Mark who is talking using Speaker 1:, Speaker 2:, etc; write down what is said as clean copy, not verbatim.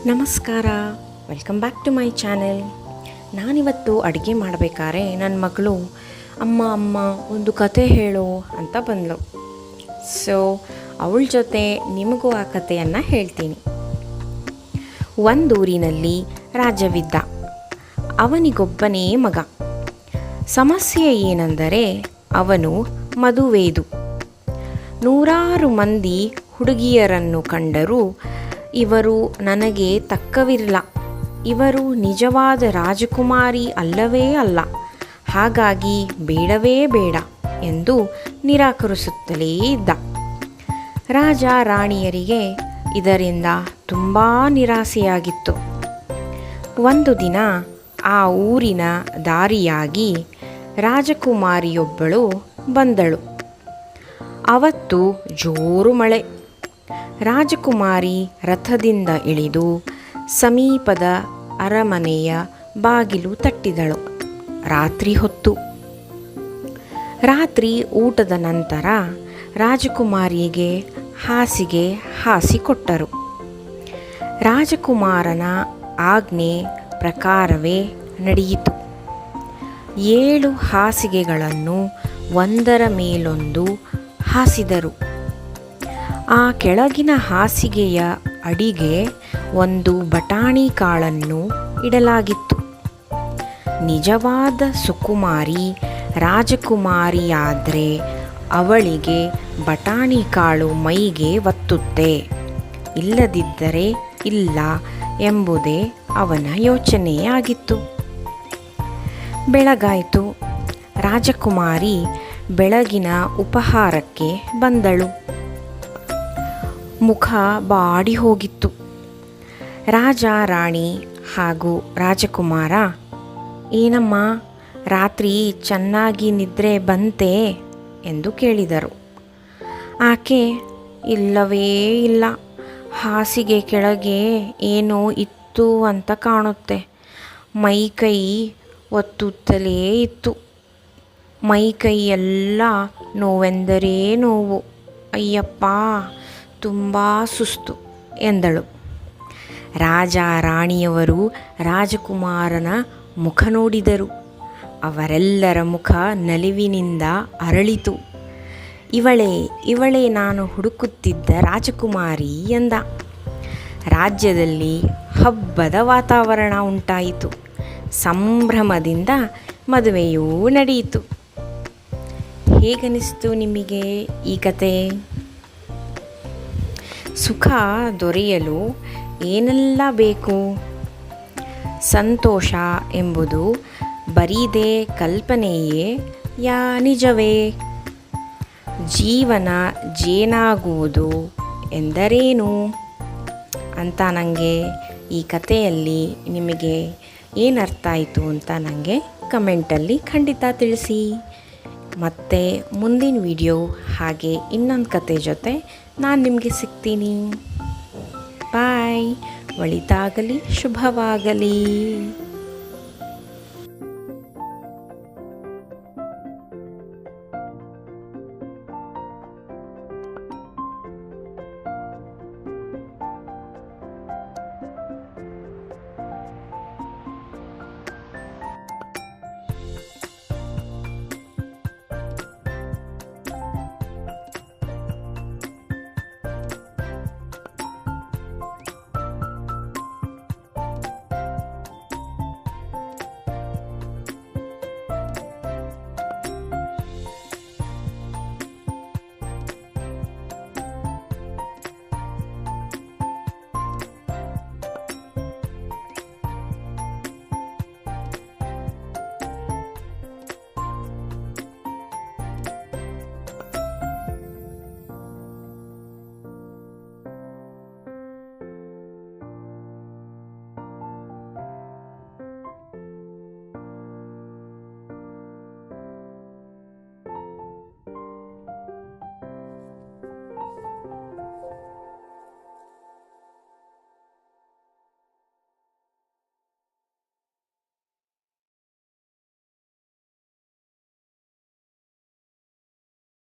Speaker 1: ನಮಸ್ಕಾರ, welcome back to my channel. ನಾನಿವತ್ತು ಅಡುಗೆ ಮಾಡಬೇಕಾದ್ರೆ ನನ್ನ ಮಗಳು ಅಮ್ಮ ಒಂದು ಕತೆ ಹೇಳು ಅಂತ ಬಂದಳು. ಸೊ ಅವಳ ಜೊತೆ ನಿಮಗೂ ಆ ಕಥೆಯನ್ನು ಹೇಳ್ತೀನಿ. ಒಂದೂರಿನಲ್ಲಿ ರಾಜವಿದ್ದ. ಅವನಿಗೊಬ್ಬನೇ ಮಗ. ಸಮಸ್ಯೆ ಏನೆಂದರೆ ಅವನು ಮದುವೆದು. ನೂರಾರು ಮಂದಿ ಹುಡುಗಿಯರನ್ನು ಕಂಡರೂ ಇವರು ನನಗೆ ತಕ್ಕವಿರಲ್ಲ, ಇವರು ನಿಜವಾದ ರಾಜಕುಮಾರಿ ಅಲ್ಲವೇ ಅಲ್ಲ, ಹಾಗಾಗಿ ಬೇಡವೇ ಬೇಡ ಎಂದು ನಿರಾಕರಿಸುತ್ತಲೇ ಇದ್ದ. ರಾಜ ರಾಣಿಯರಿಗೆ ಇದರಿಂದ ತುಂಬ ನಿರಾಸೆಯಾಗಿತ್ತು. ಒಂದು ದಿನ ಆ ಊರಿನ ದಾರಿಯಾಗಿ ರಾಜಕುಮಾರಿಯೊಬ್ಬಳು ಬಂದಳು. ಅವತ್ತು ಜೋರು ಮಳೆ. ರಾಜಕುಮಾರಿ ರಥದಿಂದ ಇಳಿದು ಸಮೀಪದ ಅರಮನೆಯ ಬಾಗಿಲು ತಟ್ಟಿದಳು. ರಾತ್ರಿ ಹೊತ್ತು. ರಾತ್ರಿ ಊಟದ ನಂತರ ರಾಜಕುಮಾರಿಗೆ ಹಾಸಿಗೆ ಹಾಸಿಕೊಟ್ಟರು. ರಾಜಕುಮಾರನ ಆಜ್ಞೆ ಪ್ರಕಾರವೇ ನಡೆಯಿತು. 7 ಹಾಸಿಗೆಗಳನ್ನು ಒಂದರ ಮೇಲೊಂದು ಹಾಸಿದರು. ಆ ಕೆಳಗಿನ ಹಾಸಿಗೆಯ ಅಡಿಗೆ ಒಂದು ಬಟಾಣಿ ಕಾಳನ್ನು ಇಡಲಾಗಿತ್ತು. ನಿಜವಾದ ಸುಕುಮಾರಿ ರಾಜಕುಮಾರಿಯಾದರೆ ಅವಳಿಗೆ ಬಟಾಣಿ ಕಾಳು ಮೈಗೆ ಒತ್ತುತ್ತೆ, ಇಲ್ಲದಿದ್ದರೆ ಇಲ್ಲ ಎಂಬುದೇ ಅವನ ಯೋಚನೆಯಾಗಿತ್ತು. ಬೆಳಗಾಯಿತು. ರಾಜಕುಮಾರಿ ಬೆಳಗಿನ ಉಪಹಾರಕ್ಕೆ ಬಂದಳು. ಮುಖ ಬಾಡಿ ಹೋಗಿತ್ತು. ರಾಜ ರಾಣಿ ಹಾಗೂ ರಾಜಕುಮಾರ, ಏನಮ್ಮ ರಾತ್ರಿ ಚೆನ್ನಾಗಿ ನಿದ್ರೆ ಬಂತೆ ಎಂದು ಕೇಳಿದರು. ಆಕೆ, ಇಲ್ಲವೇ ಇಲ್ಲ, ಹಾಸಿಗೆ ಕೆಳಗೆ ಏನೋ ಇತ್ತು ಅಂತ ಕಾಣುತ್ತೆ. ಮೈಕೈ ಒತ್ತುತ್ತಲೇ ಇತ್ತು. ಮೈಕೈ ಎಲ್ಲ ನೋವೆಂದರೆ ನೋವು, ಅಯ್ಯಪ್ಪ ತುಂಬ ಸುಸ್ತು ಎಂದಳು. ರಾಜ ರಾಣಿಯವರು ರಾಜಕುಮಾರನ ಮುಖ ನೋಡಿದರು. ಅವರೆಲ್ಲರ ಮುಖ ನಲಿವಿನಿಂದ ಅರಳಿತು. ಇವಳೇ ನಾನು ಹುಡುಕುತ್ತಿದ್ದ ರಾಜಕುಮಾರಿ ಎಂದ. ರಾಜ್ಯದಲ್ಲಿ ಹಬ್ಬದ ವಾತಾವರಣ ಉಂಟಾಯಿತು. ಸಂಭ್ರಮದಿಂದ ಮದುವೆಯೂ ನಡೆಯಿತು. ಹೇಗನಿಸ್ತು ನಿಮಗೆ ಈ ಕತೆ? ಸುಖ ದೊರೆಯಲು ಏನೆಲ್ಲ ಬೇಕು? ಸಂತೋಷ ಎಂಬುದು ಬರೀದೇ ಕಲ್ಪನೆಯೇ ಯಾ ನಿಜವೇ? ಜೀವನ ಜೇನಾಗುವುದು ಎಂದರೇನು ಅಂತ ನನಗೆ ಈ ಕಥೆಯಲ್ಲಿ ನಿಮಗೆ ಏನರ್ಥ ಆಯಿತು ಅಂತ ನನಗೆ ಕಮೆಂಟಲ್ಲಿ ಖಂಡಿತ ತಿಳಿಸಿ. ಮತ್ತು ಮುಂದಿನ ವಿಡಿಯೋ ಹಾಗೆ ಇನ್ನೊಂದು ಕತೆ ಜೊತೆ ನಾನು ನಿಮಗೆ ಸಿಗ್ತೀನಿ. ಬಾಯ್. ಒಳಿತಾಗಲಿ, ಶುಭವಾಗಲಿ.